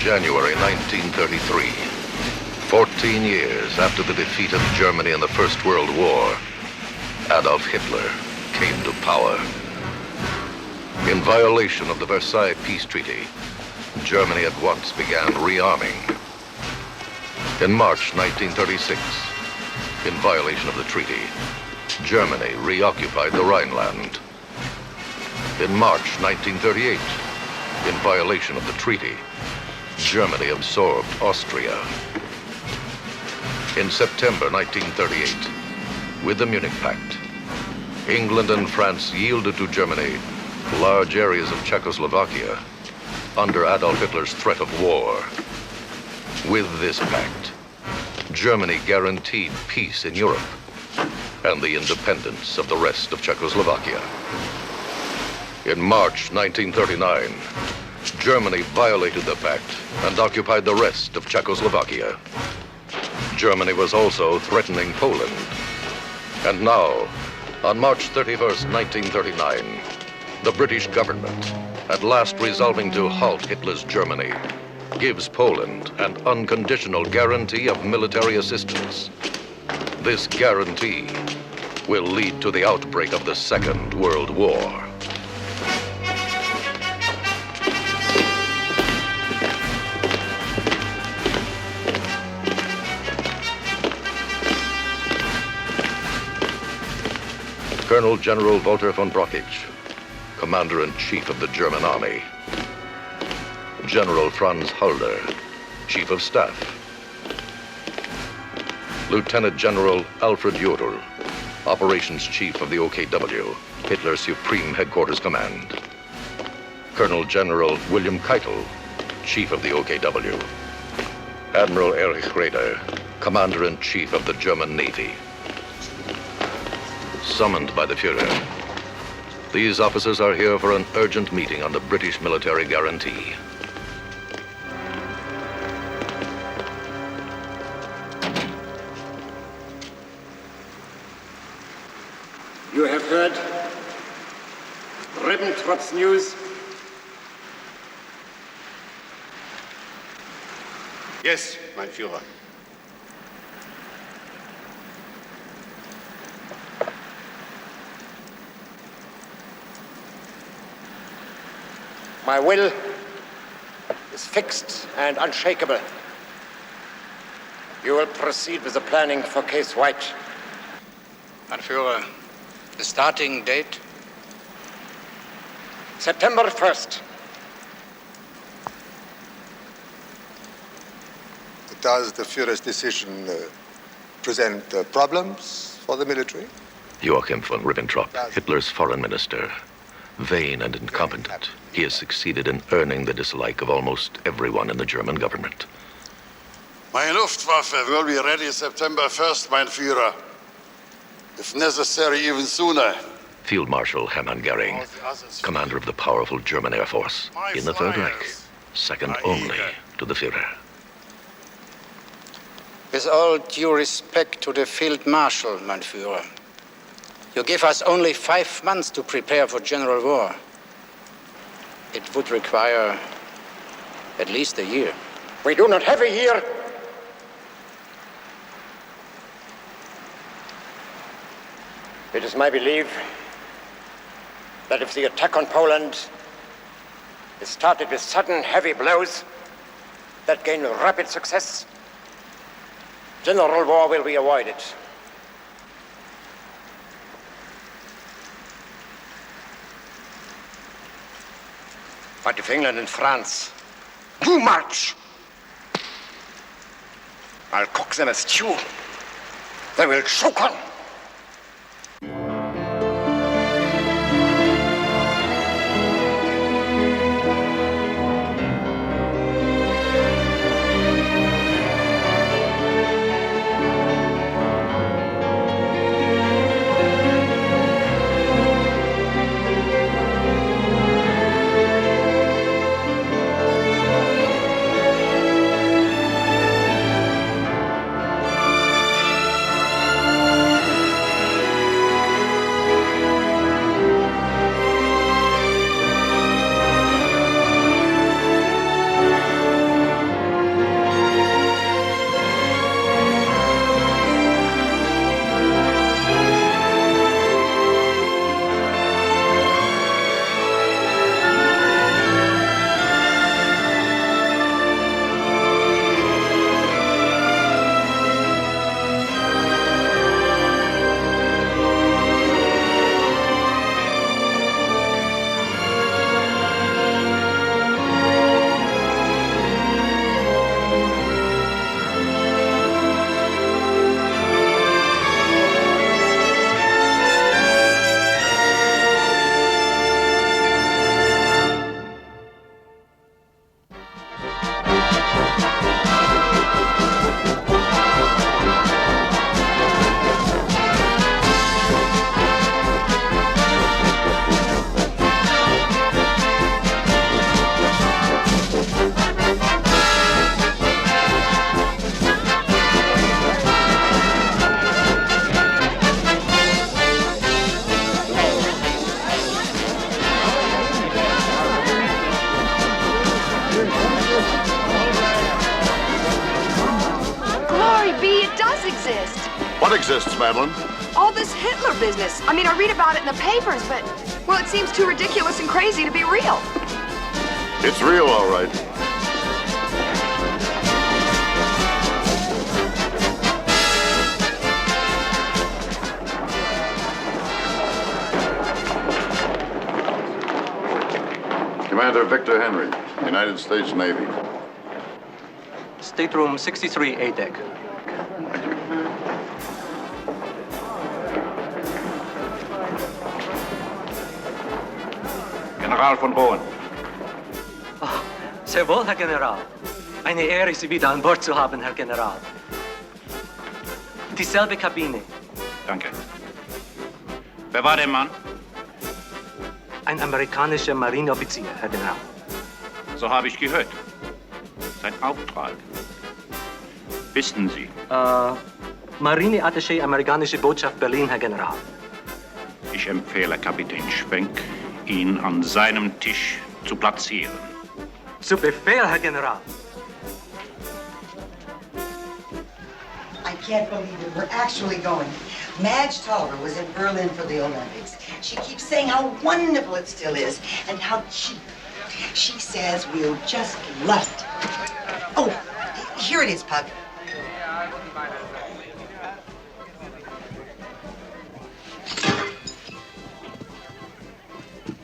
January 1933, 14 years after the defeat of Germany in the First World War, Adolf Hitler came to power. In violation of the Versailles Peace Treaty, Germany at once began rearming. In March 1936, in violation of the treaty, Germany reoccupied the Rhineland. In March 1938, in violation of the treaty, Germany absorbed Austria. In September 1938, with the Munich Pact, England and France yielded to Germany large areas of Czechoslovakia under Adolf Hitler's threat of war. With this pact, Germany guaranteed peace in Europe and the independence of the rest of Czechoslovakia. In March 1939, Germany violated the pact and occupied the rest of Czechoslovakia. Germany was also threatening Poland. And now, on March 31st, 1939, the British government, at last resolving to halt Hitler's Germany, gives Poland an unconditional guarantee of military assistance. This guarantee will lead to the outbreak of the Second World War. Colonel General Walter von Brockisch, Commander-in-Chief of the German Army. General Franz Halder, Chief of Staff. Lieutenant General Alfred Jodl, Operations Chief of the OKW, Hitler's Supreme Headquarters Command. Colonel General William Keitel, Chief of the OKW. Admiral Erich Raeder, Commander-in-Chief of the German Navy. Summoned by the Führer, these officers are here for an urgent meeting on the British military guarantee. You have heard Ribbentrop's news? Yes, mein Führer. My will is fixed and unshakable. You will proceed with the planning for Case White. Mein Führer, the starting date? September 1st. Does the Führer's decision present problems for the military? Joachim von Ribbentrop, Hitler's foreign minister. Vain and incompetent, he has succeeded in earning the dislike of almost everyone in the German government. My Luftwaffe will be ready September 1st, mein Führer. If necessary, even sooner. Field Marshal Herman Goering, commander of the powerful German Air Force, in the Third Reich, second only to the Führer. With all due respect to the Field Marshal, mein Führer, you give us only 5 months to prepare for general war. It would require at least a year. We do not have a year. It is my belief that if the attack on Poland is started with sudden heavy blows that gain rapid success, general war will be avoided. But if England and France do march, I'll cook them a stew they will choke on. does exist. What exists, Madeline? All this Hitler business. I mean, I read about it in the papers, but, well, it seems too ridiculous and crazy to be real. It's real, all right. Commander Victor Henry, United States Navy. Stateroom 63A deck. General von Bohlen. Oh, sehr wohl, Herr General. Eine Ehre, Sie wieder an Bord zu haben, Herr General. Dieselbe Kabine. Danke. Wer war der Mann? Ein amerikanischer Marineoffizier, Herr General. So habe ich gehört. Sein Auftrag. Wissen Sie? Marineattaché amerikanische Botschaft Berlin, Herr General. Ich empfehle Kapitän Schwenk, ihn an seinem Tisch zu platzieren. Zu Befehl, Herr General. I can't believe it. We're actually going. Madge Tolliver was in Berlin for the Olympics. She keeps saying how wonderful it still is and how cheap. She says we'll just love it. Oh, here it is, Pug.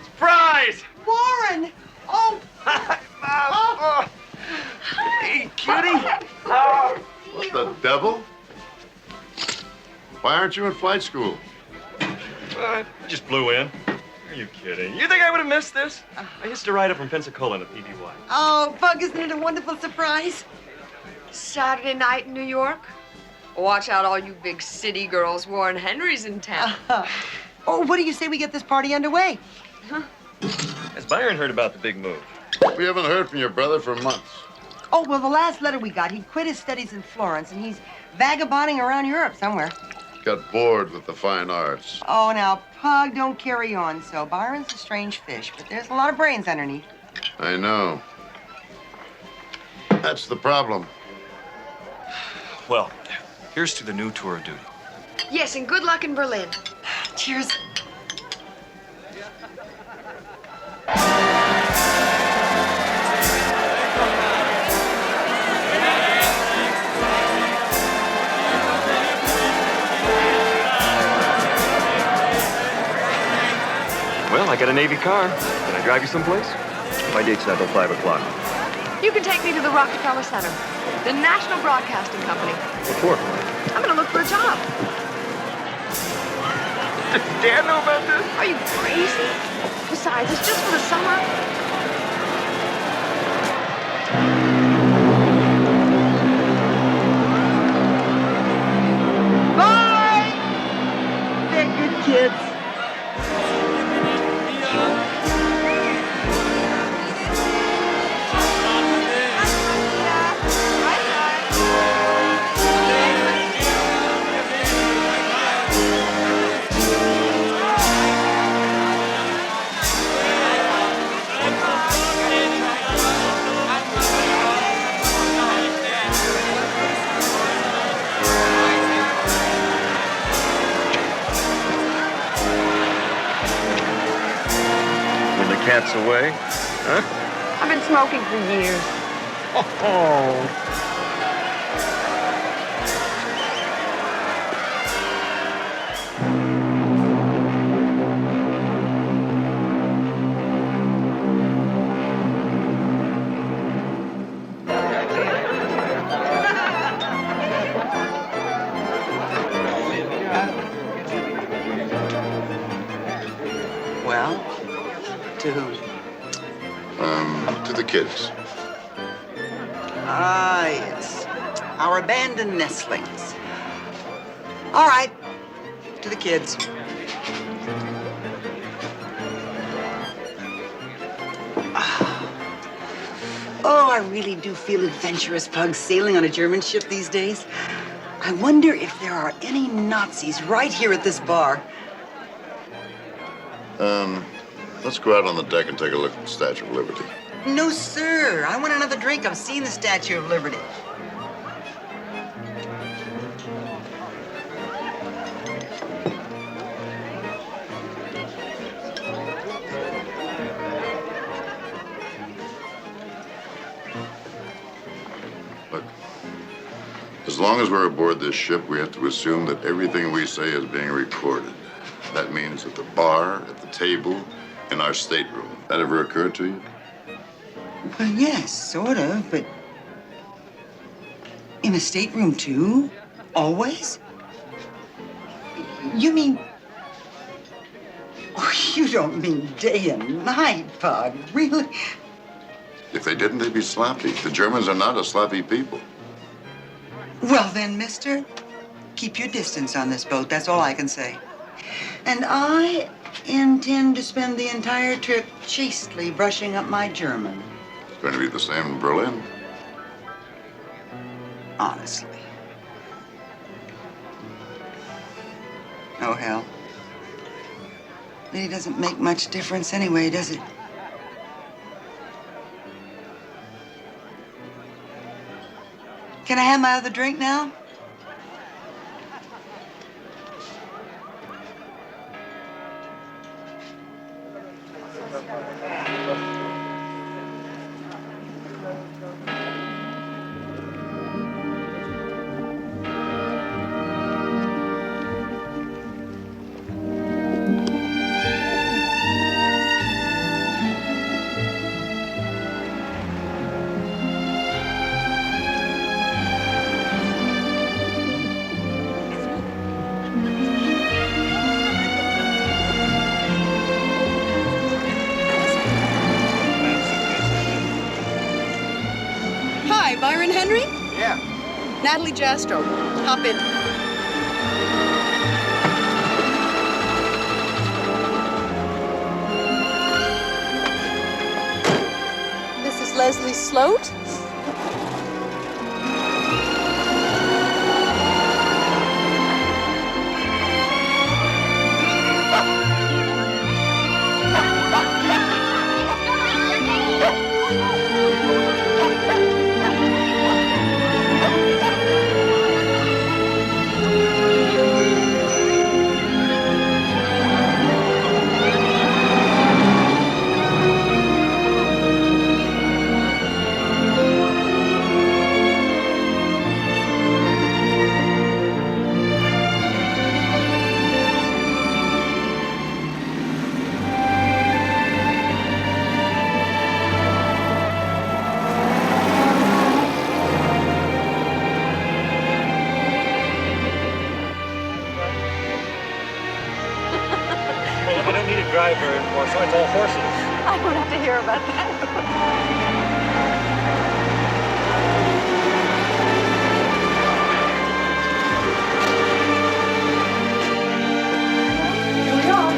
Surprise! Warren! Oh! Oh. Hey, cutie! What the devil? Why aren't you in flight school? I just blew in. Are you kidding? You think I would have missed this? I used to ride it from Pensacola to PBY. Oh, Pug, isn't it a wonderful surprise? Saturday night in New York? Watch out, all you big city girls. Warren Henry's in town. Oh, what do you say we get this party underway? Has Byron heard about the big move? We haven't heard from your brother for months. Oh, well, the last letter we got, he quit his studies in Florence, and he's vagabonding around Europe somewhere. Got bored with the fine arts. Oh, now, Pug, don't carry on so. Byron's a strange fish, but there's a lot of brains underneath. I know. That's the problem. Well, here's to the new tour of duty. Yes, and good luck in Berlin. Cheers. Well, I got a Navy car. Can I drive you someplace? My date's not till 5 o'clock. You can take me to the Rockefeller Center, the National Broadcasting Company. What for? I'm gonna look for a job. Does Dad know about this? Are you crazy? Besides, it's just for the summer. Bye! They're good kids. Cat's away, huh? I've been smoking for years. Oh. Well, to whom? To the kids. Ah, yes. Our abandoned nestlings. All right. To the kids. Oh, I really do feel adventurous, Pug, sailing on a German ship these days. I wonder if there are any Nazis right here at this bar. Let's go out on the deck and take a look at the Statue of Liberty. No, sir. I want another drink. I've seen the Statue of Liberty. As long as we're aboard this ship, we have to assume that everything we say is being recorded. That means at the bar, at the table, in our stateroom. That ever occurred to you? Well, yes, sort of, but in a stateroom, too? Always? You mean... Oh, you don't mean day and night, Pug, really? If they didn't, they'd be sloppy. The Germans are not a sloppy people. Well then, mister, keep your distance on this boat. That's all I can say. And I intend to spend the entire trip chastely brushing up my German. It's going to be the same in Berlin. Honestly. Oh, hell. It doesn't make much difference anyway, does it? Can I have my other drink now? Hi, Byron Henry? Yeah. Natalie Jastrow. Hop in. This is Leslie Sloat. Well, if I don't need a driver anymore, so it's all horses. I don't have to hear about that. Here we are.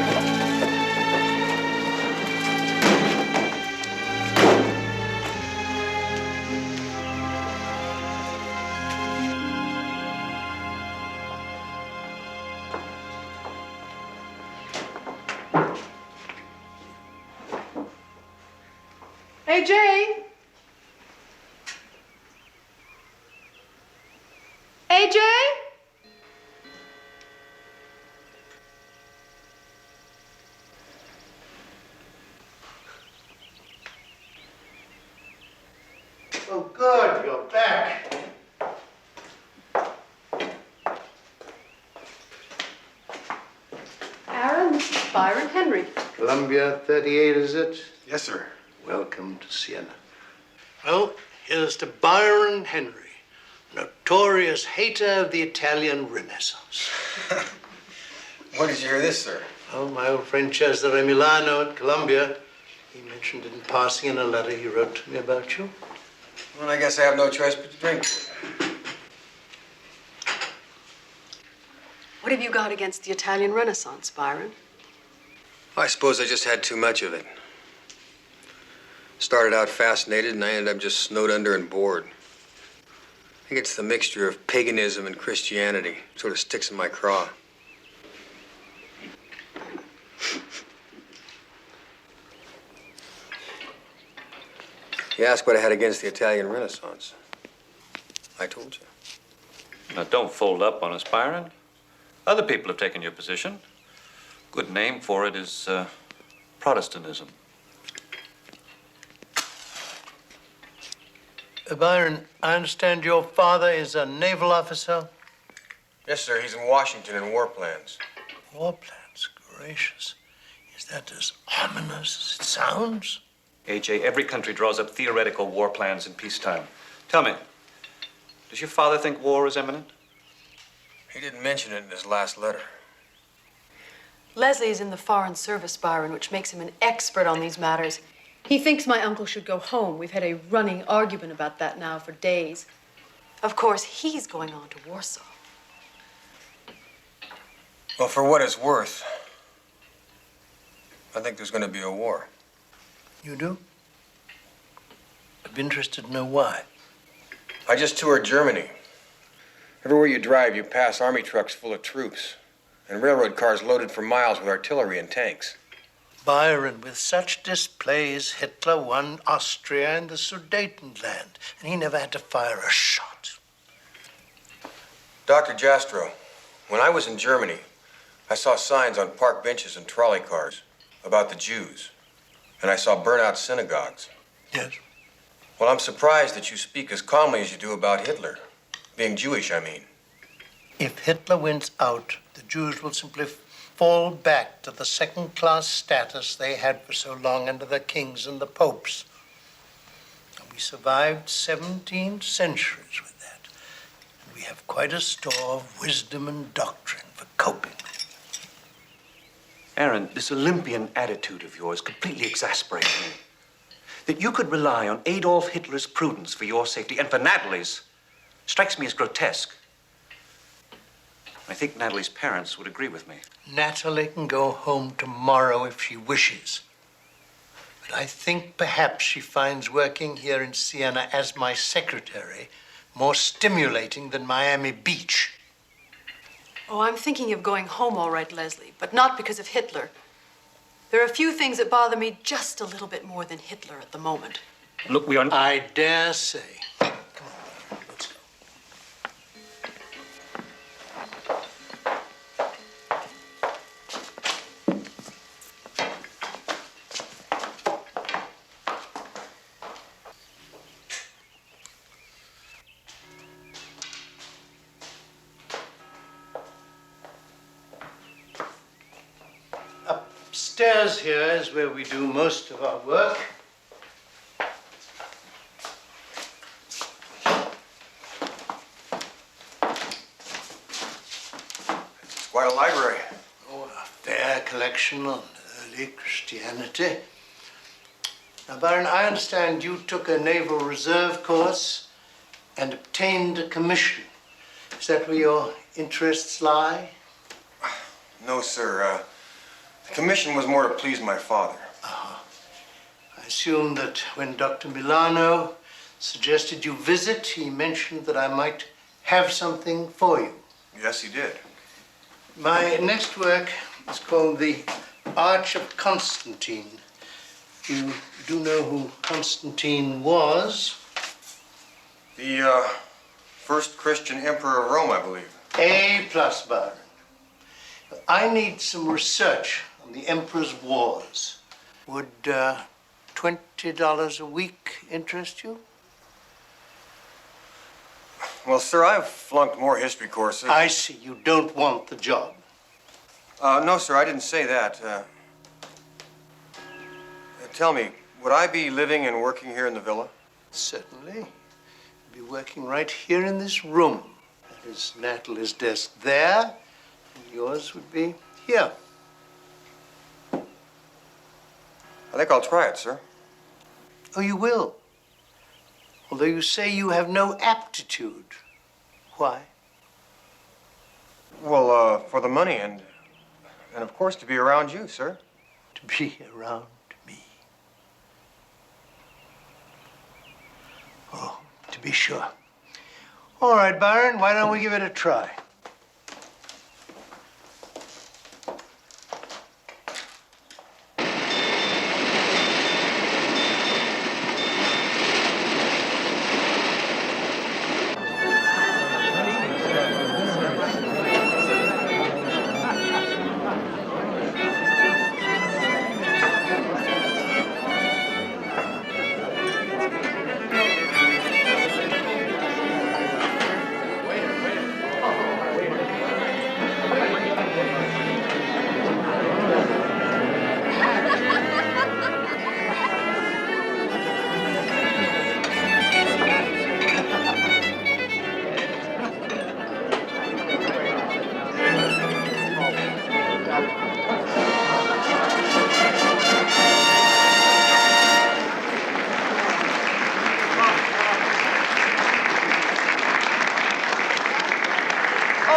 Hey, Jay. Hey, Jay. Oh, good, you're back. Aaron, this is Byron Henry. Columbia 38, is it? Yes, sir. Welcome to Siena. Well, here's to Byron Henry, notorious hater of the Italian Renaissance. When did you hear this, sir? Oh, my old friend Cesare Milano at Columbia. He mentioned it in passing in a letter he wrote to me about you. Well, I guess I have no choice but to drink. What have you got against the Italian Renaissance, Byron? I suppose I just had too much of it. Started out fascinated, and I ended up just snowed under and bored. I think it's the mixture of paganism and Christianity. Sort of sticks in my craw. You ask what I had against the Italian Renaissance. I told you. Now, don't fold up on us, Byron. Other people have taken your position. Good name for it is Protestantism. Byron, I understand your father is a naval officer? Yes, sir. He's in Washington in war plans. War plans? Gracious. Is that as ominous as it sounds? AJ, every country draws up theoretical war plans in peacetime. Tell me, does your father think war is imminent? He didn't mention it in his last letter. Leslie is in the Foreign Service, Byron, which makes him an expert on these matters. He thinks my uncle should go home. We've had a running argument about that now for days. Of course, he's going on to Warsaw. Well, for what it's worth, I think there's going to be a war. You do? I'd be interested to know why. I just toured Germany. Everywhere you drive, you pass army trucks full of troops and railroad cars loaded for miles with artillery and tanks. Byron, with such displays, Hitler won Austria and the Sudetenland, and he never had to fire a shot. Dr. Jastrow, when I was in Germany, I saw signs on park benches and trolley cars about the Jews, and I saw burnout synagogues. Yes. Well, I'm surprised that you speak as calmly as you do about Hitler. Being Jewish, I mean. If Hitler wins out, the Jews will simply fall back to the second-class status they had for so long under the kings and the popes. And we survived 17 centuries with that. And we have quite a store of wisdom and doctrine for coping. Aaron, this Olympian attitude of yours completely exasperates me. That you could rely on Adolf Hitler's prudence for your safety and for Natalie's strikes me as grotesque. I think Natalie's parents would agree with me. Natalie can go home tomorrow if she wishes. But I think perhaps she finds working here in Siena as my secretary more stimulating than Miami Beach. Oh, I'm thinking of going home all right, Leslie, but not because of Hitler. There are a few things that bother me just a little bit more than Hitler at the moment. Look, we are... I dare say. Come on, let's go. Upstairs here is where we do most of our work. It's quite a library. Oh, a fair collection on early Christianity. Now, Baron, I understand you took a Naval Reserve course and obtained a commission. Is that where your interests lie? No, sir. The commission was more to please my father. I assume that when Dr. Milano suggested you visit, he mentioned that I might have something for you. Yes, he did. My next work is called The Arch of Constantine. You do know who Constantine was? The first Christian emperor of Rome, I believe. A+, Baron. I need some research on the Emperor's wars. Would $20 a week interest you? Well, sir, I've flunked more history courses. I see. You don't want the job. No, sir, I didn't say that. Tell me, would I be living and working here in the villa? Certainly. You'd be working right here in this room. That is Natalie's desk there, and yours would be here. I think I'll try it, sir. Oh, you will? Although you say you have no aptitude. Why? Well, for the money and of course to be around you, sir. To be around me. Oh, to be sure. All right, Byron, why don't we give it a try?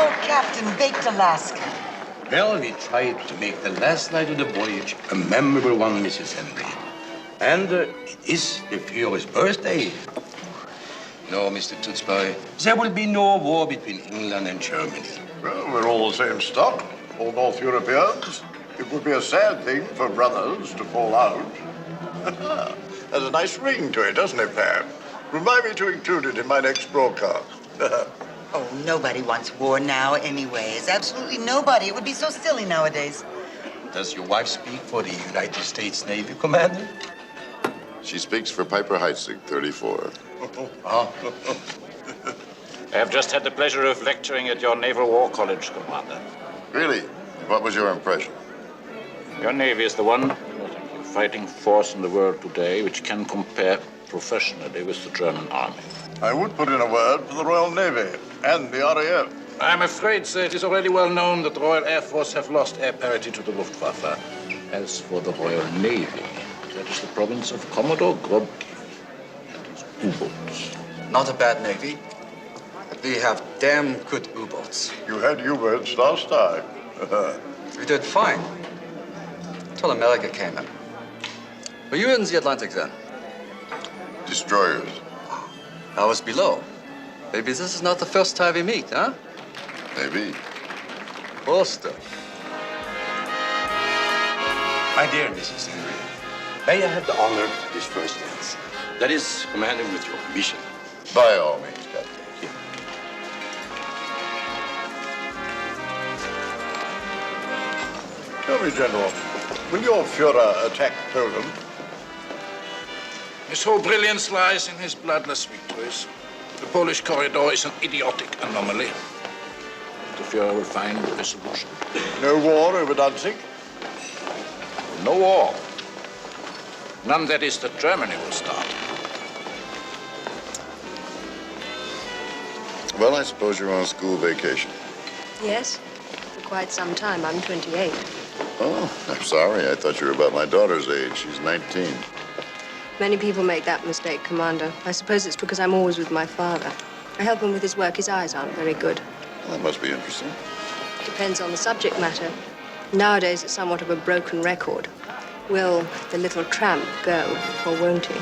Oh, Captain Baked Alaska. Well, we tried to make the last night of the voyage a memorable one, Mrs. Henry. And it is the Führer's birthday. No, Mr. Tootsbury, there will be no war between England and Germany. Well, we're all the same stock, all North Europeans. It would be a sad thing for brothers to fall out. Has a nice ring to it, doesn't it, Pam? Remind me to include it in my next broadcast. Oh, nobody wants war now anyways. Absolutely nobody. It would be so silly nowadays. Does your wife speak for the United States Navy, Commander? She speaks for Piper Heidsieck, 34. Oh. I have just had the pleasure of lecturing at your Naval War College, Commander. Really? What was your impression? Your Navy is the one fighting force in the world today which can compare professionally with the German Army. I would put in a word for the Royal Navy and the RAF. I'm afraid, sir, it is already well known that the Royal Air Force have lost air parity to the Luftwaffe. As for the Royal Navy, that is the province of Commodore Grobki and his U-boats. Not a bad Navy. We have damn good U-boats. You had U-boats last time. We did fine. Till America came in. Were you in the Atlantic then? Destroyers. I was below. Maybe this is not the first time we meet, huh? Maybe. Poster. My dear Mrs. Henry, may I have the honor of this first dance? That is, Commander, with your permission. By all means, Captain. Tell me, General, will your Führer attack Poland? His whole brilliance lies in his bloodless victories. The Polish corridor is an idiotic anomaly. The Führer will find a solution. No war over Danzig? No war. None, that is, that Germany will start. Well, I suppose you're on school vacation. Yes, for quite some time. I'm 28. Oh, I'm sorry. I thought you were about my daughter's age. She's 19. Many people make that mistake, Commander. I suppose it's because I'm always with my father. I help him with his work. His eyes aren't very good. Well, that must be interesting. Depends on the subject matter. Nowadays, it's somewhat of a broken record. Will the little tramp go, or won't he?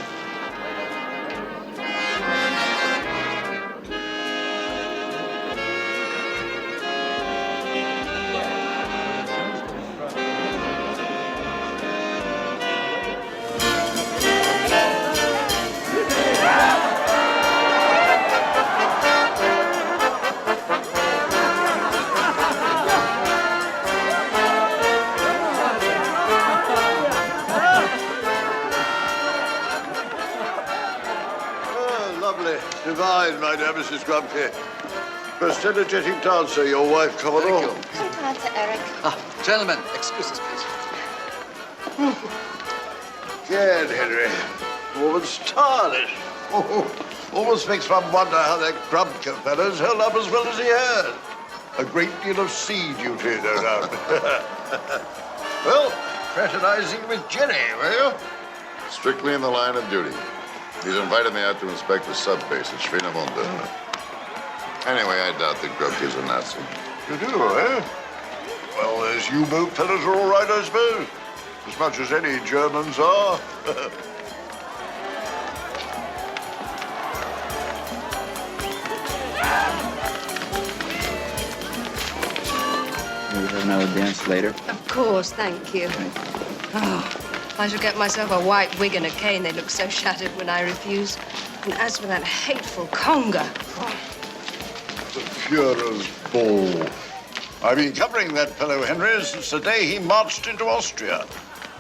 Divine, my dear Mrs. Grumpy. Most energetic dancer, your wife, Commodore. Some dancer, Eric. Gentlemen, excuses, please. Good, Henry. Woman's stylish. Almost makes one wonder how that Grumpke fellow's held up as well as he has. A great deal of sea duty, no doubt. Well, fraternizing with Jenny, will you? Strictly in the line of duty. He's invited me out to inspect the sub-base at Svinemunde. Anyway, I doubt that Grubke's a Nazi. You do, eh? Well, those U-boat fellas are all right, I suppose. As much as any Germans are. We'll have another dance later. Of course, thank you. Oh, I shall get myself a white wig and a cane. They look so shattered when I refuse. And as for that hateful conga, The Führer's ball. I've been covering that fellow, Henry, since the day he marched into Austria.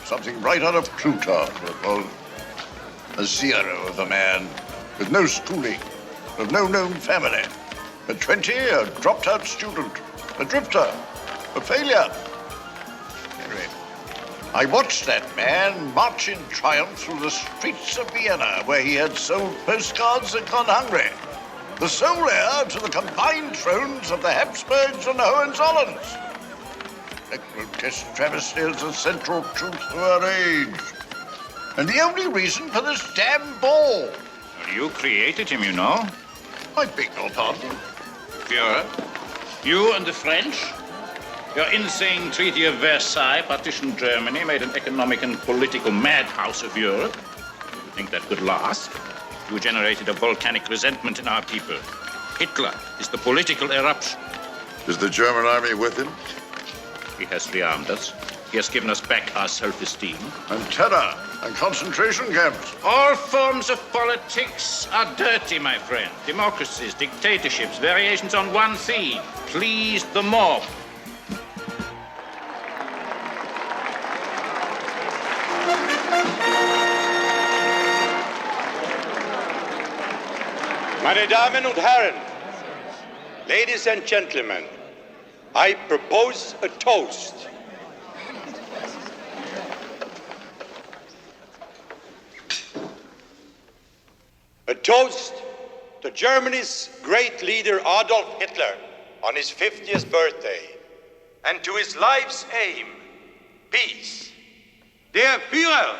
Something right out of Plutarch, it was. A zero of a man, with no schooling, of no known family. At 20, a dropped-out student, a drifter, a failure. Henry, I watched that man march in triumph through the streets of Vienna, where he had sold postcards and gone hungry. The sole heir to the combined thrones of the Habsburgs and the Hohenzollerns. A grotesque travesty is the central truth of our age. And the only reason for this damn ball. You created him, you know. I beg your pardon. Führer, You and the French, your insane Treaty of Versailles partitioned Germany, made an economic and political madhouse of Europe. You think that could last? You generated a volcanic resentment in our people. Hitler is the political eruption. Is the German army with him? He has rearmed us. He has given us back our self-esteem. And terror and concentration camps. All forms of politics are dirty, my friend. Democracies, dictatorships, variations on one theme. Please the mob. Meine Damen und Herren, ladies and gentlemen, I propose a toast. A toast to Germany's great leader Adolf Hitler on his 50th birthday, and to his life's aim, peace. Der Führer!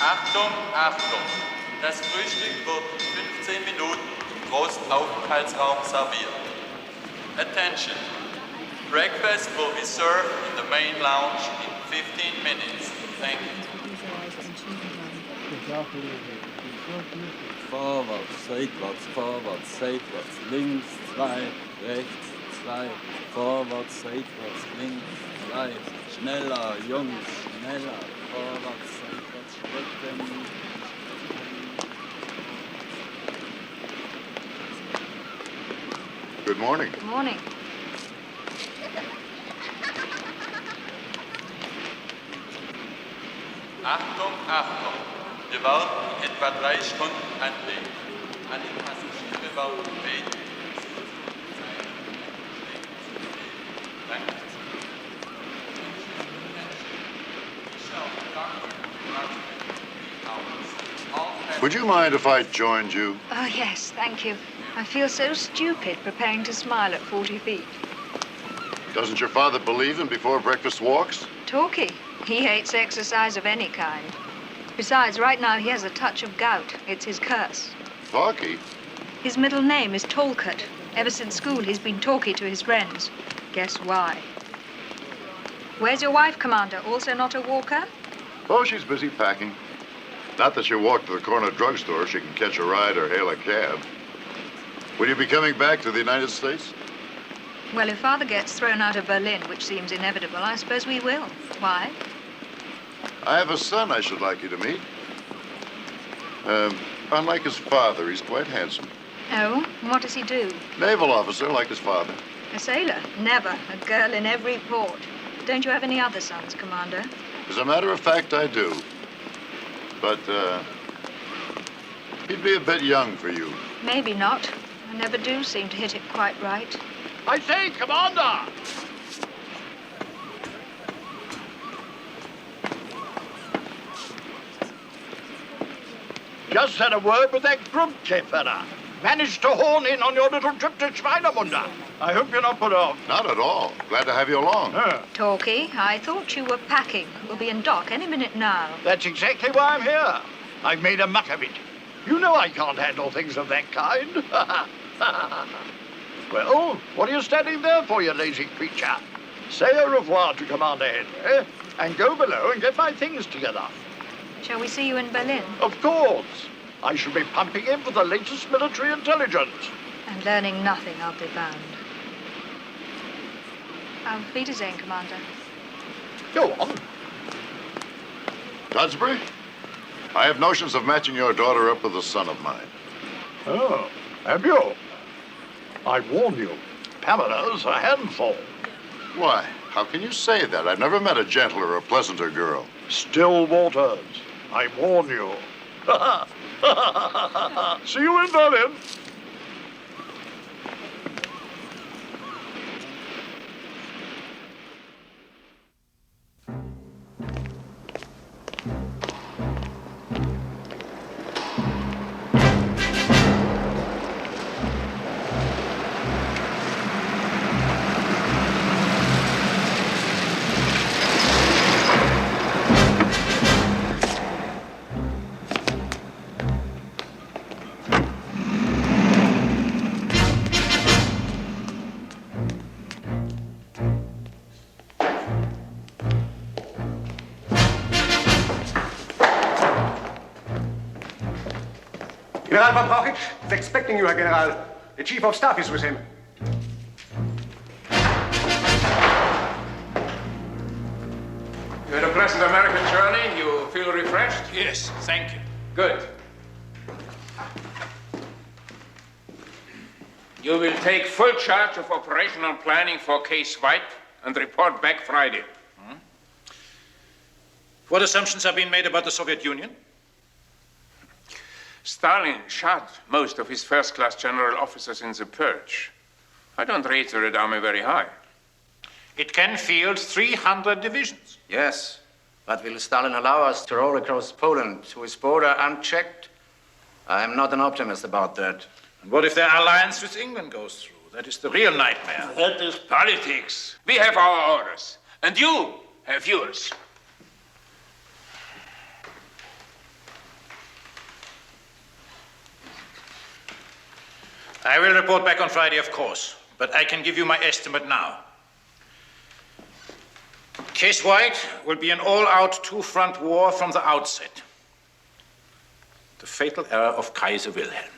Achtung, Achtung! Das Frühstück wird in 15 Minuten im großen Aufenthaltsraum serviert. Attention! Breakfast will be served in the main lounge in 15 minutes. Thank you. Vorwärts, seitwärts, vorwärts, seitwärts, links 2, rechts 2, vorwärts, seitwärts, links 2, schneller, Jungs, schneller, vorwärts, seitwärts, Schritte. Good morning. Good morning. Achtung, Achtung! Wir werden in etwa 3 Stunden anlegen. Alle Passagiere werden gebeten. Danke. Would you mind if I joined you? Oh, yes, thank you. I feel so stupid preparing to smile at 40 feet. Doesn't your father believe in before breakfast walks? Talky. He hates exercise of any kind. Besides, right now he has a touch of gout. It's his curse. Talky? His middle name is Talcott. Ever since school, he's been talky to his friends. Guess why? Where's your wife, Commander? Also not a walker? Oh, she's busy packing. Not that she'll walk to the corner drugstore. She can catch a ride or hail a cab. Will you be coming back to the United States? Well, if Father gets thrown out of Berlin, which seems inevitable, I suppose we will. Why? I have a son I should like you to meet. Unlike his father, he's quite handsome. Oh? What does he do? Naval officer, like his father. A sailor? Never. A girl in every port. Don't you have any other sons, Commander? As a matter of fact, I do. But, he'd be a bit young for you. Maybe not. I never do seem to hit it quite right. I say, Commander! Just had a word with that Grubke fella. Managed to horn in on your little trip to Schweinemunde. I hope you're not put off. Not at all. Glad to have you along. Talky, I thought you were packing. We'll be in dock any minute now. That's exactly why I'm here. I've made a muck of it. You know I can't handle things of that kind. Well, what are you standing there for, you lazy creature? Say au revoir to Commander Henry and go below and get my things together. Shall we see you in Berlin? Of course. I shall be pumping him for the latest military intelligence. And learning nothing, I'll be bound. Auf Wiedersehen, Commander. Go on. Dudsbury, I have notions of matching your daughter up with a son of mine. Oh, have you? I warn you, Pamela's a handful. Why? How can you say that? I've never met a gentler or pleasanter girl. Still waters. I warn you. See you in Berlin. General von Brauchitsch is expecting you, Herr General. The Chief of Staff is with him. You had a pleasant American journey? You feel refreshed? Yes, thank you. Good. You will take full charge of operational planning for Case White and report back Friday. What assumptions have been made about the Soviet Union? Stalin shot most of his first-class general officers in the purge. I don't rate the Red Army very high. It can field 300 divisions. Yes, but will Stalin allow us to roll across Poland to his border unchecked? I am not an optimist about that. And what if their alliance with England goes through? That is the real nightmare. That is politics. We have our orders, and you have yours. I will report back on Friday, of course, but I can give you my estimate now. Case White will be an all-out two-front war from the outset. The fatal error of Kaiser Wilhelm.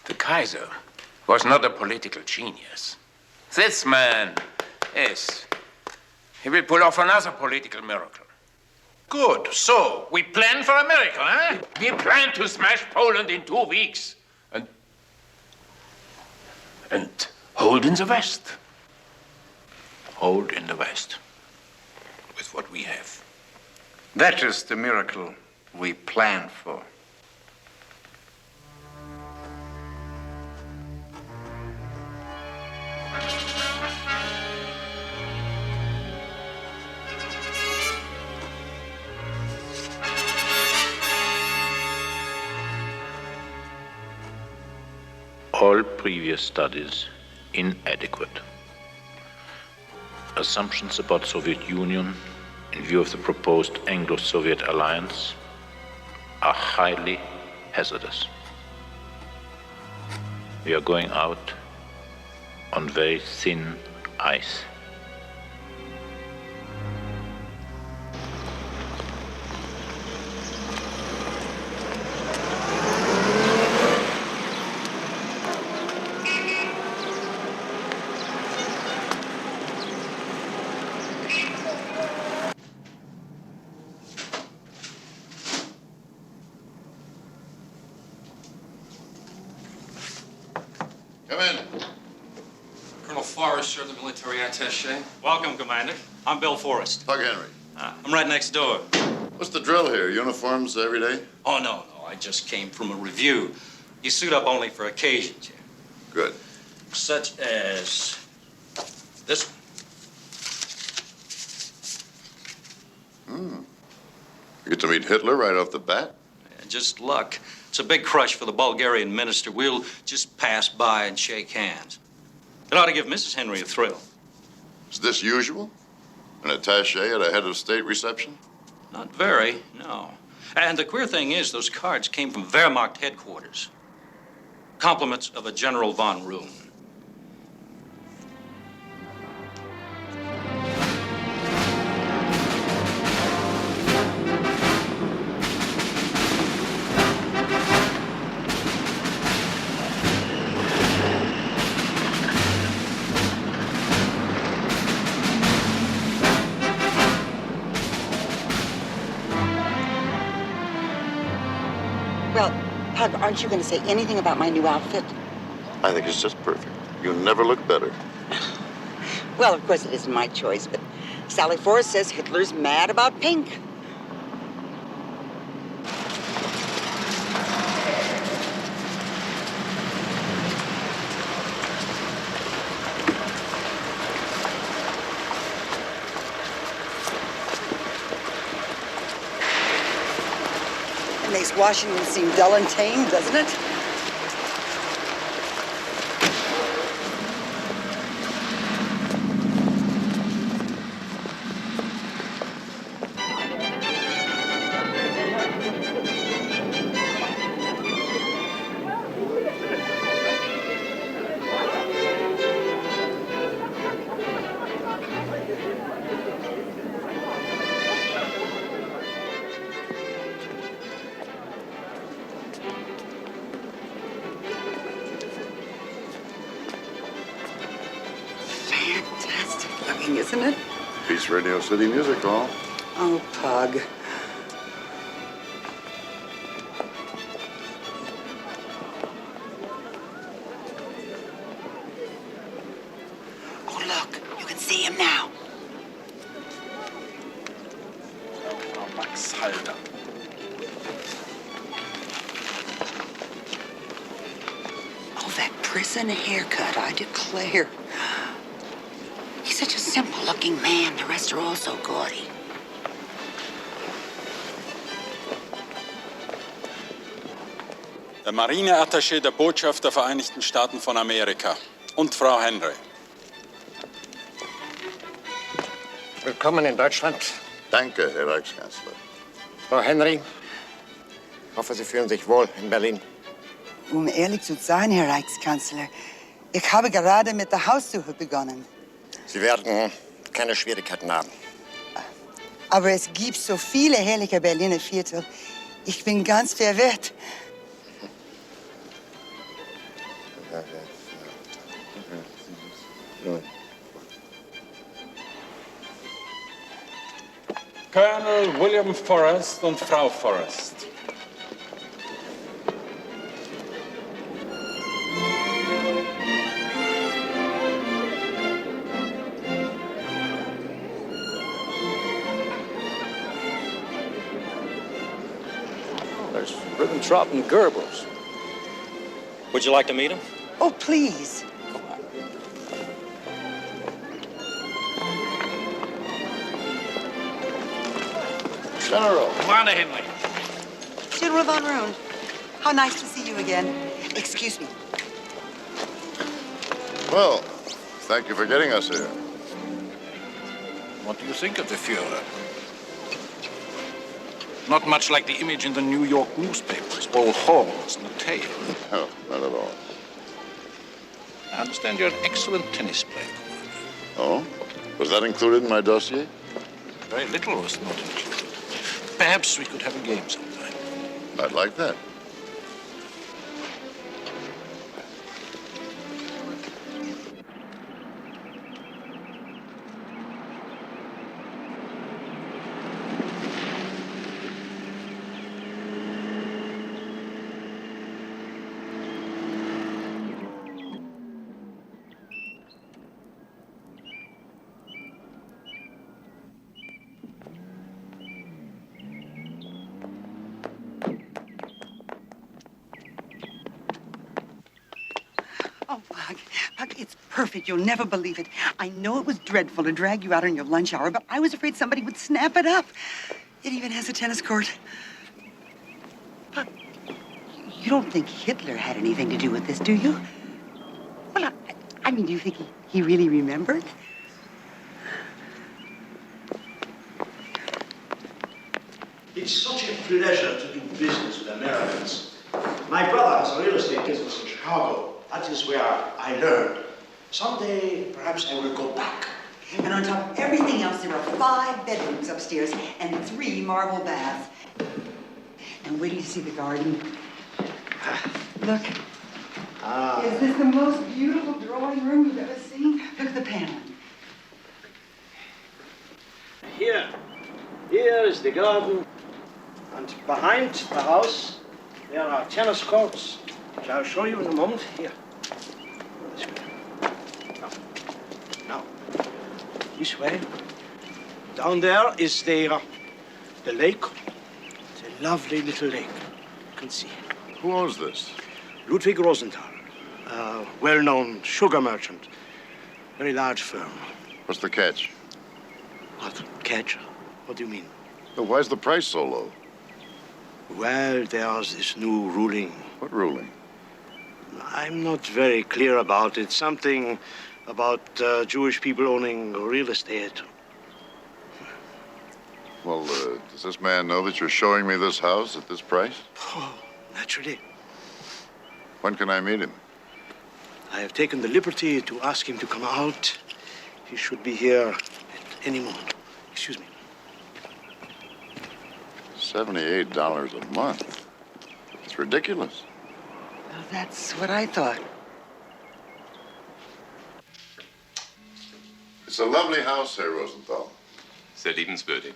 The Kaiser was not a political genius. This man is. He will pull off another political miracle. Good. So, we plan for a miracle, eh? We plan to smash Poland in 2 weeks. And hold in the West. Hold in the West. With what we have. That is the miracle we plan for. All previous studies inadequate. Assumptions about Soviet Union in view of the proposed Anglo-Soviet alliance are highly hazardous. We are going out on very thin ice. Come in. Colonel Forrester, the military attaché. Welcome, Commander. I'm Bill Forrest. Tug Henry. I'm right next door. What's the drill here? Uniforms every day? Oh, no. I just came from a review. You suit up only for occasions here. Good. Such as this one. You get to meet Hitler right off the bat? Just luck. It's a big crush for the Bulgarian minister. We'll just pass by and shake hands. It ought to give Mrs. Henry a thrill. Is this usual? An attaché at a head of state reception? Not very, no. And the queer thing is, those cards came from Wehrmacht headquarters. Compliments of a General von Roon. Well, Pug, aren't you going to say anything about my new outfit? I think it's just perfect. You never look better. Well, of course it isn't my choice, but Sally Forrest says Hitler's mad about pink. It makes Washington seem dull and tame, doesn't it? Fantastic looking, isn't it? Peace Radio City Music Hall. Oh, Pug. Oh, look. You can see him now. Max Halder. Oh, that prison haircut, I declare. He's such a simple-looking man. The rest are all so gaudy. Der Marineattaché der Botschaft der Vereinigten Staaten von Amerika und Frau Henry. Willkommen in Deutschland. Danke, Herr Reichskanzler. Frau Henry, ich hoffe, Sie fühlen sich wohl in Berlin. Um ehrlich zu sein, Herr Reichskanzler, ich habe gerade mit der Haussuche begonnen. Sie werden keine Schwierigkeiten haben. Aber es gibt so viele herrliche Berliner Viertel. Ich bin ganz verwirrt. Colonel William Forrest und Frau Forrest. There's Ribbentrop and Goebbels. Would you like to meet him? Oh, please. General. Commander Henry. General von Roon, how nice to see you again. Excuse me. Well, thank you for getting us here. What do you think of the Führer? Not much like the image in the New York newspapers. All horns and a tail. No, not at all. I understand you're an excellent tennis player. Oh? Was that included in my dossier? Very little was not included. Perhaps we could have a game sometime. I'd like that. Oh, Pug, it's perfect. You'll never believe it. I know it was dreadful to drag you out on your lunch hour, but I was afraid somebody would snap it up. It even has a tennis court. Pug, you don't think Hitler had anything to do with this, do you? Well, I mean, do you think he really remembered? It's such a pleasure to do business with Americans. My brother has a real estate business in Chicago. That is where I learned. Someday, perhaps I will go back. And on top of everything else, there are 5 bedrooms upstairs and 3 marble baths. And wait till you see the garden. Look. Is this the most beautiful drawing room you've ever seen? Look at the paneling. Here is the garden. And behind the house, there are tennis courts, which I'll show you in a moment. Here. This way. Now, this way. Down there is the lake. It's a lovely little lake. You can see. Who owns this? Ludwig Rosenthal, a well-known sugar merchant. Very large firm. What's the catch? What catch? What do you mean? Well, why's the price so low? Well, there's this new ruling. What ruling? I'm not very clear about it. Something about Jewish people owning real estate. Well, does this man know that you're showing me this house at this price? Oh, naturally. When can I meet him? I have taken the liberty to ask him to come out. He should be here at any moment. Excuse me. $78 a month. It's ridiculous. Well, that's what I thought. It's a lovely house, Herr Rosenthal. Sehr liebenswürdig.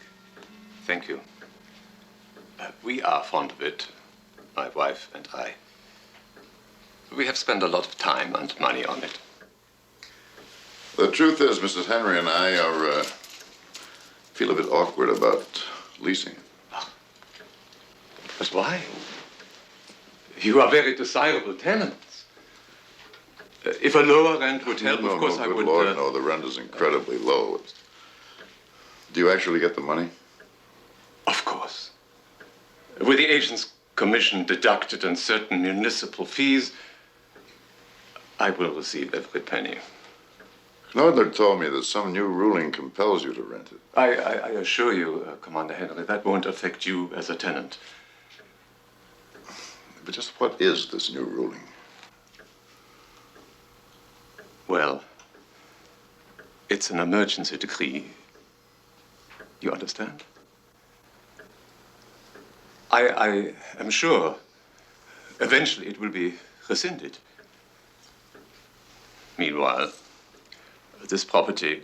Thank you. We are fond of it, my wife and I. We have spent a lot of time and money on it. The truth is, Mrs. Henry and I feel a bit awkward about leasing it. But why? You are very desirable tenants. If a lower rent would help, of course I would... Lord, no, the rent is incredibly low. Do you actually get the money? Of course. With the agent's commission deducted and certain municipal fees, I will receive every penny. Knoedler told me that some new ruling compels you to rent it. I assure you, Commander Henry, that won't affect you as a tenant. But just what is this new ruling? Well, it's an emergency decree. You understand? I am sure eventually it will be rescinded. Meanwhile, this property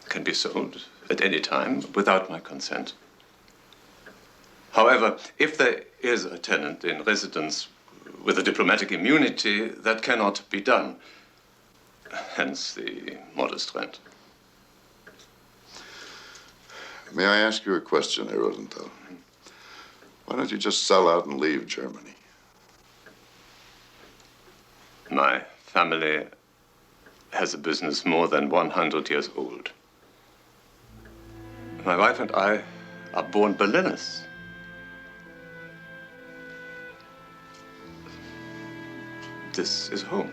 can be sold at any time without my consent. However, if there is a tenant in residence with a diplomatic immunity, that cannot be done. Hence the modest rent. May I ask you a question, Herr Rosenthal? Why don't you just sell out and leave Germany? My family has a business more than 100 years old. My wife and I are born Berliners. This is home.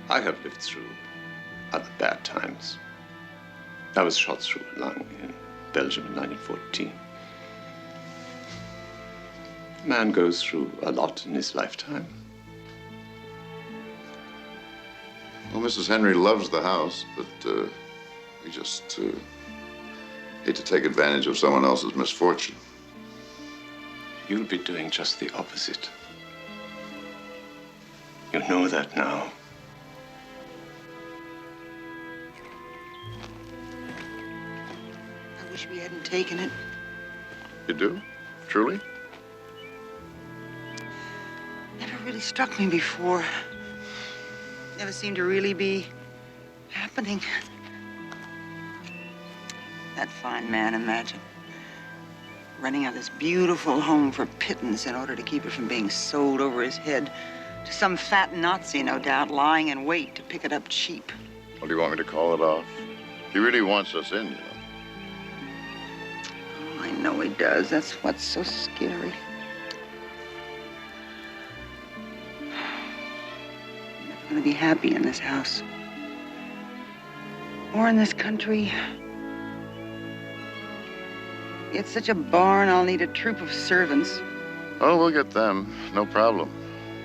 I have lived through other bad times. I was shot through a lung in Belgium in 1914. A man goes through a lot in his lifetime. Well, Mrs. Henry loves the house, but we just hate to take advantage of someone else's misfortune. You'll be doing just the opposite. You know that now. I wish we hadn't taken it. You do? Truly? Never really struck me before. Never seemed to really be happening. That fine man, imagine. Renting out this beautiful home for pittance in order to keep it from being sold over his head to some fat Nazi, no doubt, lying in wait to pick it up cheap. Well, do you want me to call it off? He really wants us in, you know. Oh, I know he does. That's what's so scary. I'm never going to be happy in this house. War in this country. It's such a barn, I'll need a troop of servants. Oh, we'll get them. No problem.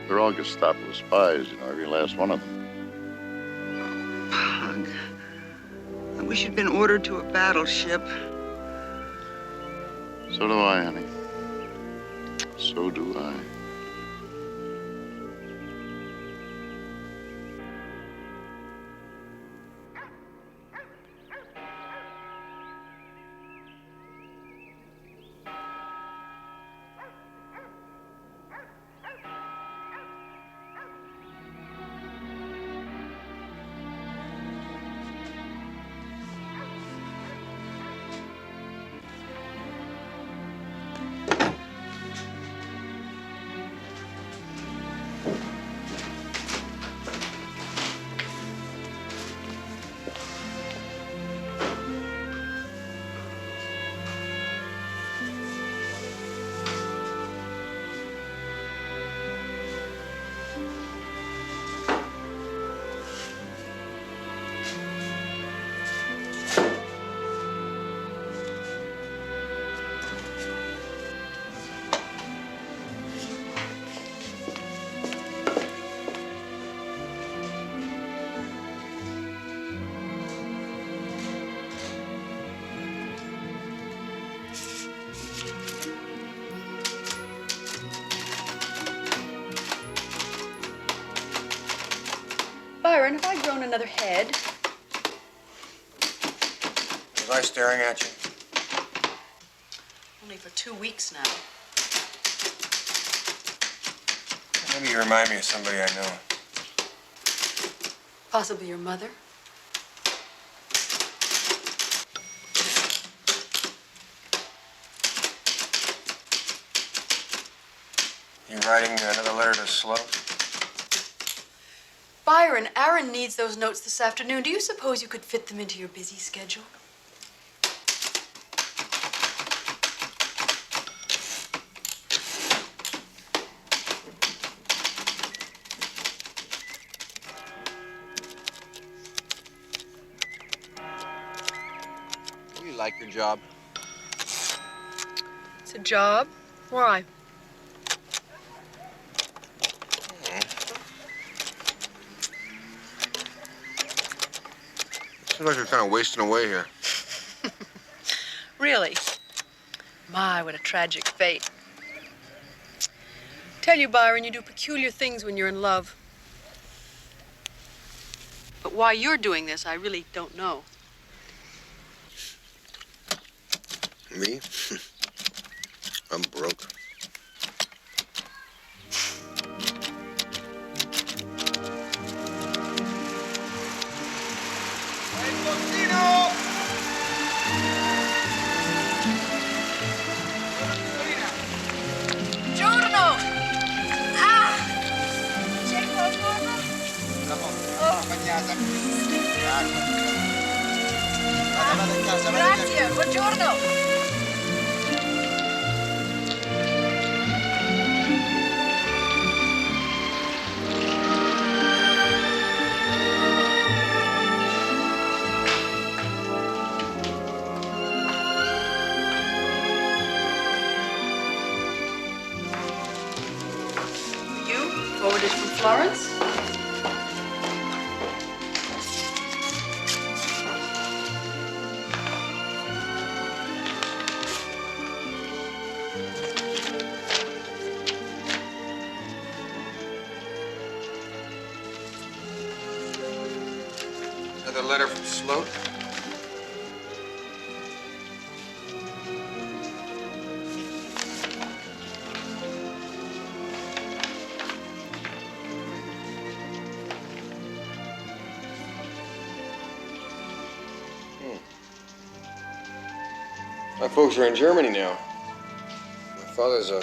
They're all Gestapo spies, you know, every last one of them. Pug. I wish you'd been ordered to a battleship. So do I, honey. So do I. Byron, have I grown another head? Was I staring at you? Only for 2 weeks now. Maybe you remind me of somebody I know. Possibly your mother? You writing another letter to Sloat? Byron, Aaron needs those notes this afternoon. Do you suppose you could fit them into your busy schedule? You like your job? It's a job. Why? Seems like you're kind of wasting away here. Really? My, what a tragic fate. Tell you, Byron, you do peculiar things when you're in love. But why you're doing this, I really don't know. Me? I'm broke. Giorno! Ah! C'è qualcosa? Grazie, buongiorno! Forwarded from Florence. Another letter from Sloat? My folks are in Germany now. My father's a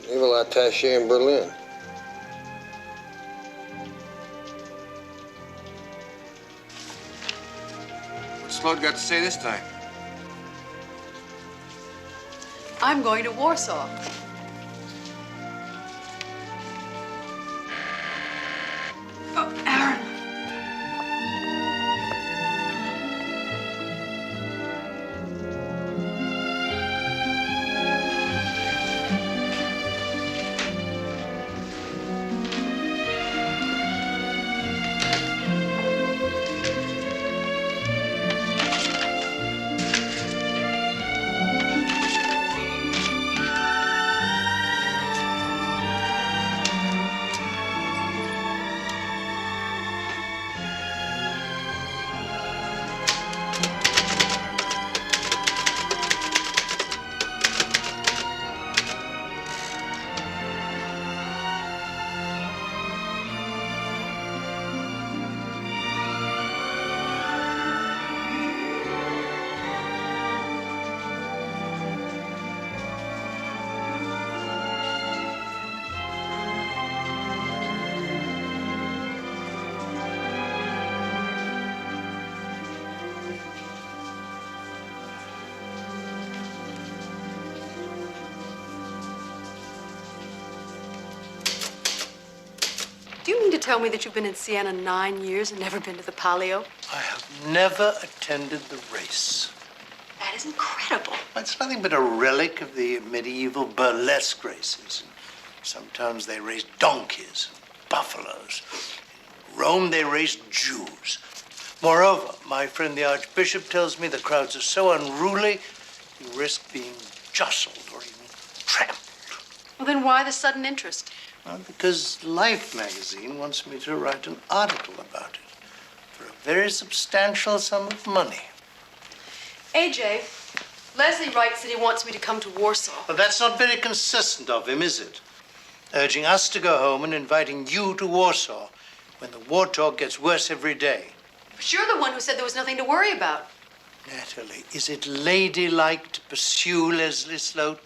naval attaché in Berlin. What's Sloat got to say this time? I'm going to Warsaw. Oh, Aaron. tell me that you've been in Siena 9 years and never been to the Palio? I have never attended the race. That is incredible. It's nothing but a relic of the medieval burlesque races. Sometimes they race donkeys, buffaloes. In Rome, they race Jews. Moreover, my friend the Archbishop tells me the crowds are so unruly, you risk being jostled or even trampled. Well, then why the sudden interest? Well, because Life magazine wants me to write an article about it for a very substantial sum of money. AJ, Leslie writes that he wants me to come to Warsaw. But that's not very consistent of him, is it? Urging us to go home and inviting you to Warsaw when the war talk gets worse every day. But you're the one who said there was nothing to worry about. Natalie, is it ladylike to pursue Leslie Sloat?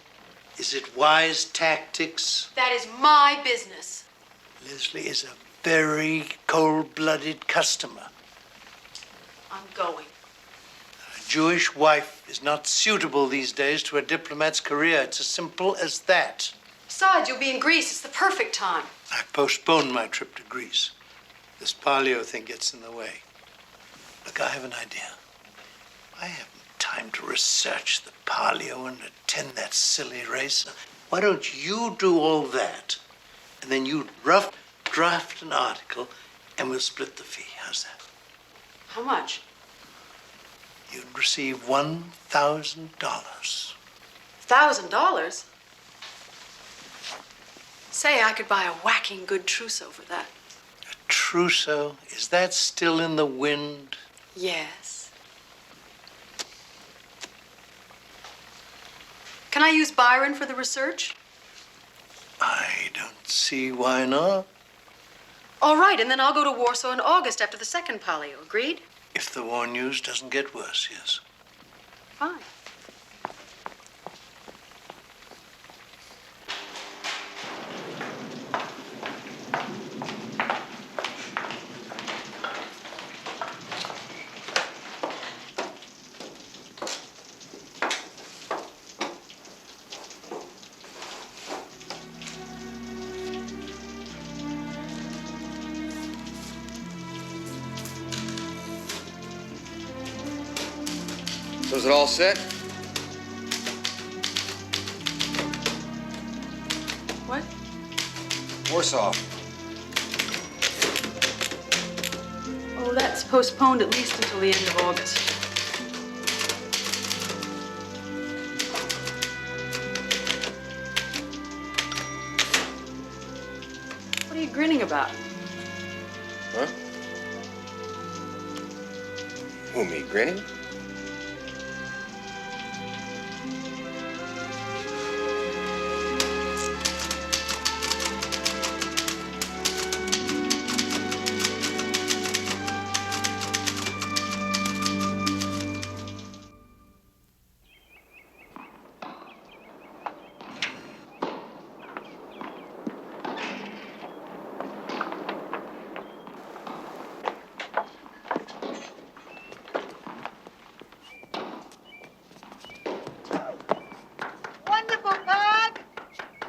Is it wise tactics? That is my business. Leslie is a very cold-blooded customer. I'm going. A Jewish wife is not suitable these days to a diplomat's career. It's as simple as that. Besides, you'll be in Greece. It's the perfect time. I postponed my trip to Greece. This Palio thing gets in the way. Look, I have an idea. I haven't time to research the Palio and attend that silly race. Why don't you do all that? And then you rough draft an article and we'll split the fee. How's that? How much? You'd receive $1,000. $1,000? Say, I could buy a whacking good trousseau for that. Trousseau, is that still in the wind? Yes. Can I use Byron for the research? I don't see why not. All right, and then I'll go to Warsaw in August after the second Palio. Agreed? If the war news doesn't get worse, yes. Fine. So is it all set? What? Warsaw. Oh, that's postponed at least until the end of August. What are you grinning about? Huh? Who, me, grinning?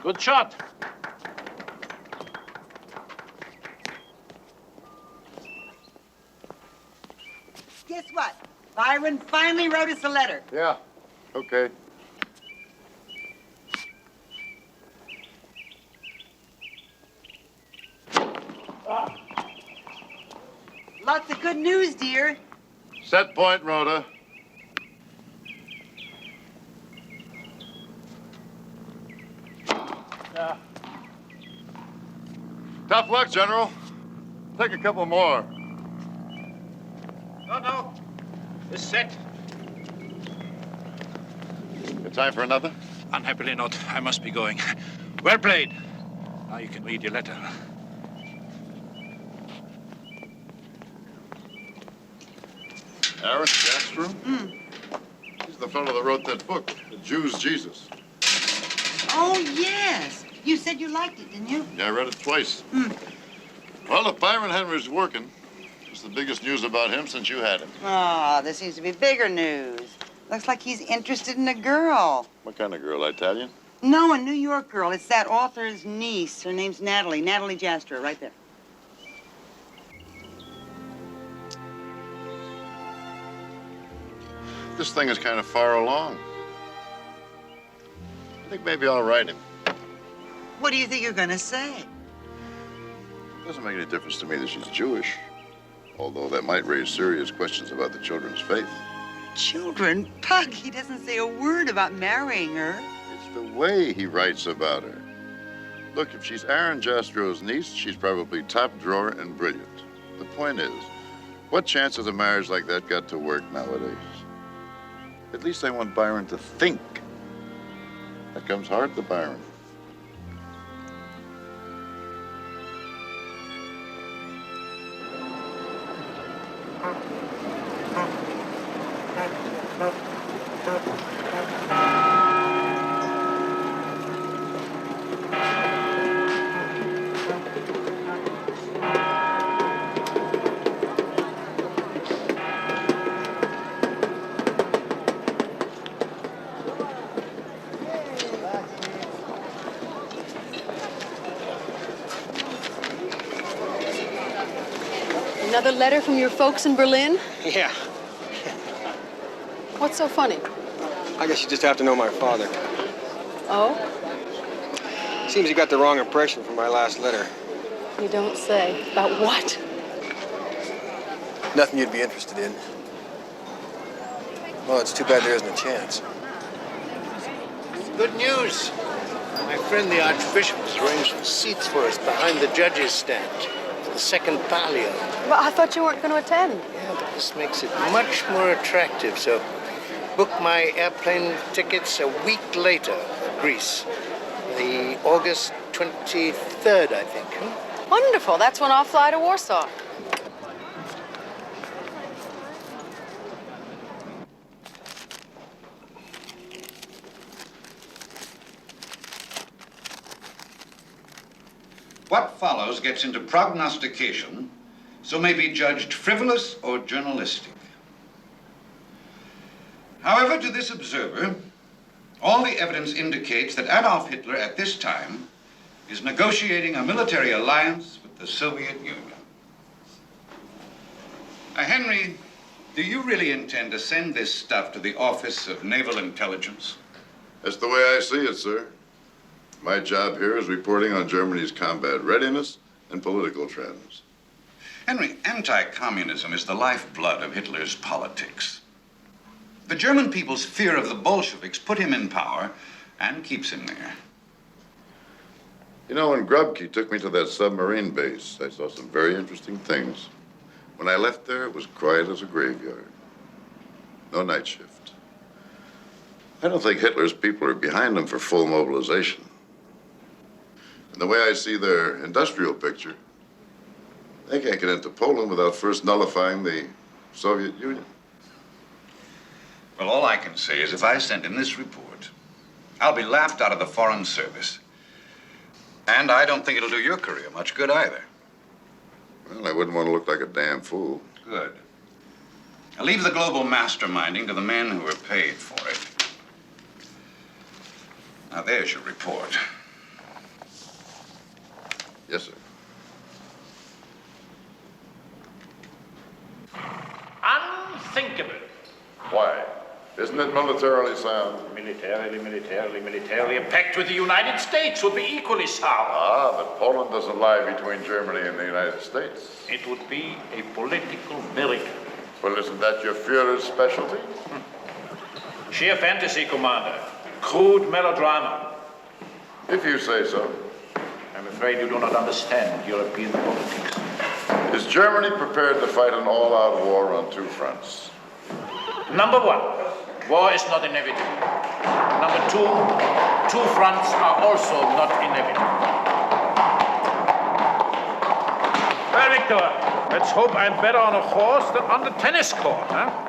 Good shot. Guess what? Byron finally wrote us a letter. Yeah, okay. Lots of good news, dear. Set point, Rhoda. Tough luck, General. Take a couple more. No. It's set. Got time for another? Unhappily not. I must be going. Well played. Now you can read your letter. Aaron Jackstrom? He's the fellow that wrote that book, The Jew's Jesus. Oh, yes. You said you liked it, didn't you? Yeah, I read it twice. Well, if Byron Henry's working, it's the biggest news about him since you had him. Oh, there seems to be bigger news. Looks like he's interested in a girl. What kind of girl, Italian? No, a New York girl. It's that author's niece. Her name's Natalie. Natalie Jastrow, right there. think this thing is kind of far along. I think maybe I'll write him. What do you think you're gonna say? It doesn't make any difference to me that she's Jewish, although that might raise serious questions about the children's faith. Children? Pug, he doesn't say a word about marrying her. It's the way he writes about her. Look, if she's Aaron Jastro's niece, she's probably top drawer and brilliant. The point is, what chance has a marriage like that got to work nowadays? At least I want Byron to think. That comes hard to Byron. Another letter from your folks in Berlin? Yeah. What's so funny? I guess you just have to know my father. Oh? Seems you got the wrong impression from my last letter. You don't say. About what? Nothing you'd be interested in. Well, it's too bad there isn't a chance. Good news. My friend the Archbishop has arranged some seats for us behind the judge's stand for the second palio. Well, I thought you weren't going to attend. Yeah, but this makes it much more attractive, so book my airplane tickets a week later for Greece. The August 23rd, I think. Huh? Wonderful. That's when I'll fly to Warsaw. What follows gets into prognostication, so may be judged frivolous or journalistic. However, to this observer, all the evidence indicates that Adolf Hitler at this time is negotiating a military alliance with the Soviet Union. Henry, do you really intend to send this stuff to the Office of Naval Intelligence? That's the way I see it, sir. My job here is reporting on Germany's combat readiness and political trends. Henry, anti-communism is the lifeblood of Hitler's politics. The German people's fear of the Bolsheviks put him in power and keeps him there. You know, when Grubke took me to that submarine base, I saw some very interesting things. When I left there, it was quiet as a graveyard. No night shift. I don't think Hitler's people are behind him for full mobilization. And the way I see their industrial picture, they can't get into Poland without first nullifying the Soviet Union. Well, all I can say is if I send him this report, I'll be laughed out of the Foreign Service. And I don't think it'll do your career much good either. Well, I wouldn't want to look like a damn fool. Good. I'll leave the global masterminding to the men who are paid for it. Now, there's your report. Yes, sir. Unthinkable. Why? Isn't it militarily sound? Militarily. A pact with the United States would be equally sound. Ah, but Poland doesn't lie between Germany and the United States. It would be a political miracle. Well, isn't that your Führer's specialty? Sheer fantasy, Commander. Crude melodrama. If you say so. I'm afraid you do not understand European politics. Is Germany prepared to fight an all-out war on two fronts? Number one, war is not inevitable. Number two fronts are also not inevitable. Well, Victor, let's hope I'm better on a horse than on the tennis court, huh?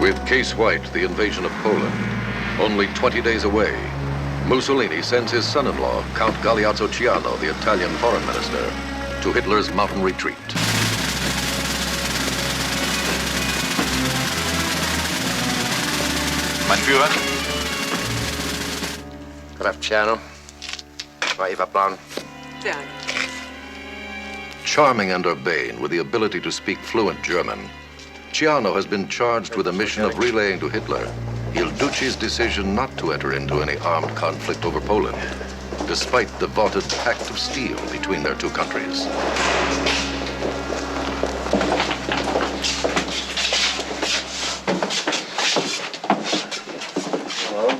With Case White, the invasion of Poland, only 20 days away, Mussolini sends his son-in-law, Count Galeazzo Ciano, the Italian foreign minister, to Hitler's mountain retreat. Mein Führer? Graf Ciano, war Eva Braun. Charming and urbane, with the ability to speak fluent German, Ciano has been charged with a mission of relaying to Hitler Il Duce's decision not to enter into any armed conflict over Poland, despite the vaunted Pact of Steel between their two countries. Hello?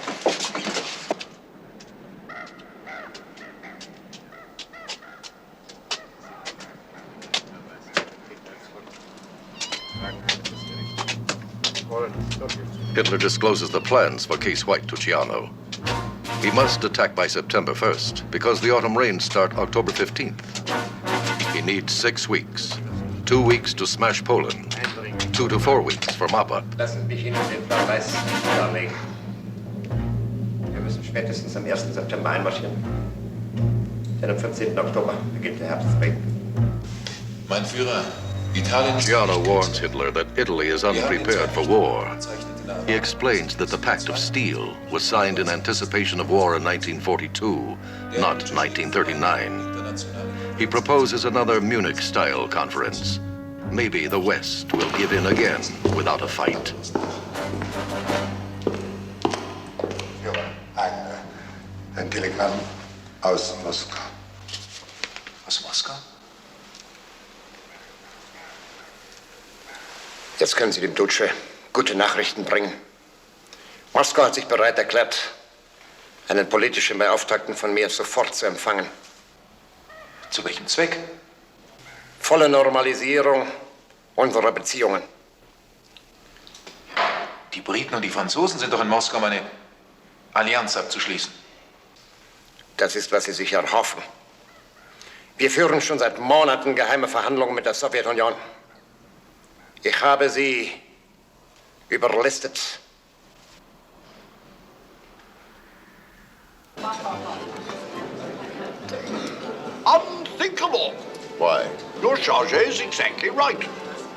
Hitler discloses the plans for Case White to Ciano. He must attack by September 1st, because the autumn rains start October 15th. He needs 6 weeks. 2 weeks to smash Poland. 2 to 4 weeks for mop-up. Lassen Sie mich Ihnen den Plan weiß darlegen. Wir müssen spätestens am 1. September einmarschieren. Denn am 15. Oktober beginnt der Herbstregen. Mein Führer, Italien... Ciano warns Hitler that Italy is unprepared for war. He explains that the Pact of Steel was signed in anticipation of war in 1942, not 1939. He proposes another Munich-style conference. Maybe the West will give in again without a fight. Ein Telegramm aus Moskau. Aus Moskau? Jetzt können Sie dem Duce gute Nachrichten bringen. Moskau hat sich bereit erklärt, einen politischen Beauftragten von mir sofort zu empfangen. Zu welchem Zweck? Volle Normalisierung unserer Beziehungen. Die Briten und die Franzosen sind doch in Moskau, um eine Allianz abzuschließen. Das ist, was Sie sich erhoffen. Wir führen schon seit Monaten geheime Verhandlungen mit der Sowjetunion. Ich habe sie überlistet. Unthinkable. Why? Your charge is exactly right.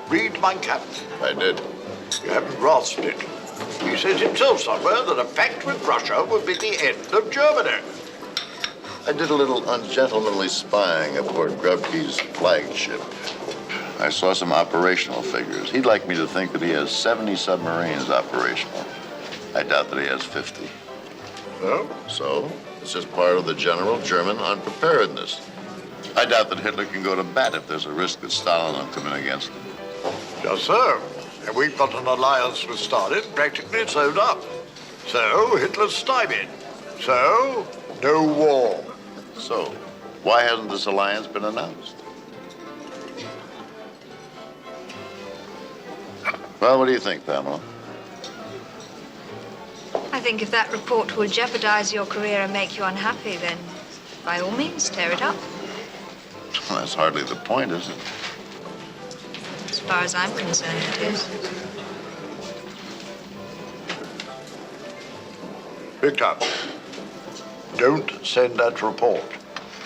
Read Mein Kampf. I did. You haven't grasped it. He says himself somewhere that a pact with Russia would be the end of Germany. I did a little ungentlemanly spying aboard Grubke's flagship. I saw some operational figures. He'd like me to think that he has 70 submarines operational. I doubt that he has 50. Oh? So, it's just part of the general German unpreparedness. I doubt that Hitler can go to bat if there's a risk that Stalin will come in against him. Just so. And we've got an alliance with Stalin practically sewn up. So, Hitler's stymied. So, no war. So, why hasn't this alliance been announced? Well, what do you think, Pamela? I think if that report will jeopardize your career and make you unhappy, then by all means, tear it up. Well, that's hardly the point, is it? As far as I'm concerned, it is. Victor, don't send that report.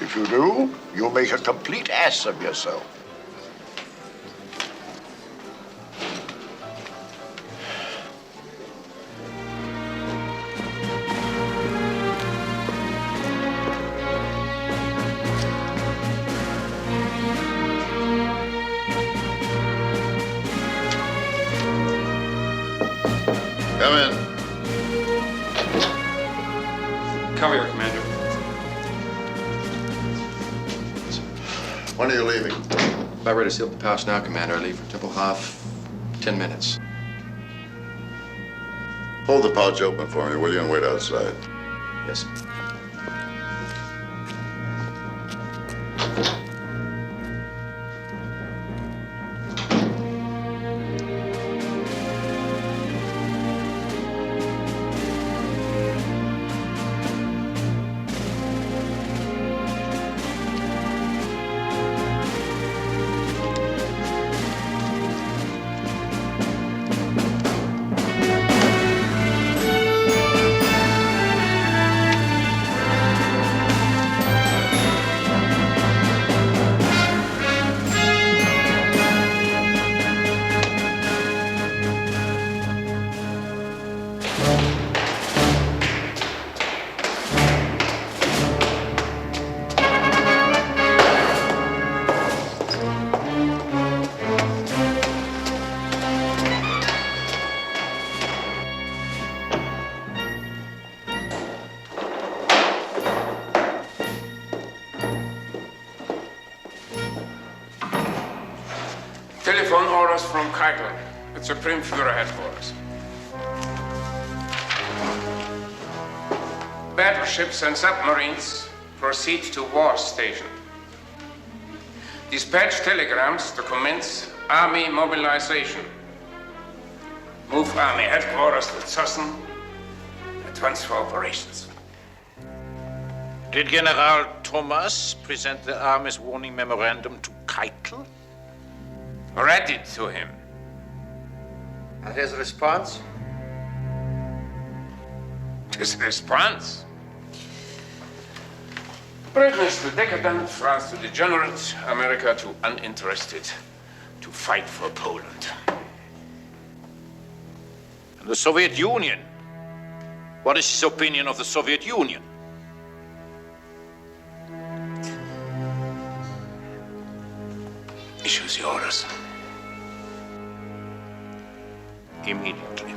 If you do, you'll make a complete ass of yourself. Come in. Cover your commander. When are you leaving? About ready to seal the pouch now, Commander. I leave for Tempelhof 10 minutes. Hold the pouch open for me, will you, and wait outside. Yes, sir. from Keitel at Supreme Führer headquarters. Battleships and submarines proceed to war station. Dispatch telegrams to commence army mobilization. Move army headquarters to Zossen at once for operations. Did General Thomas present the Army's warning memorandum to Keitel? Read it to him. And his response? His response? Britain is to decadent, France to degenerate, America to uninterested, to fight for Poland. And the Soviet Union? What is his opinion of the Soviet Union? Issues the orders. Immediately.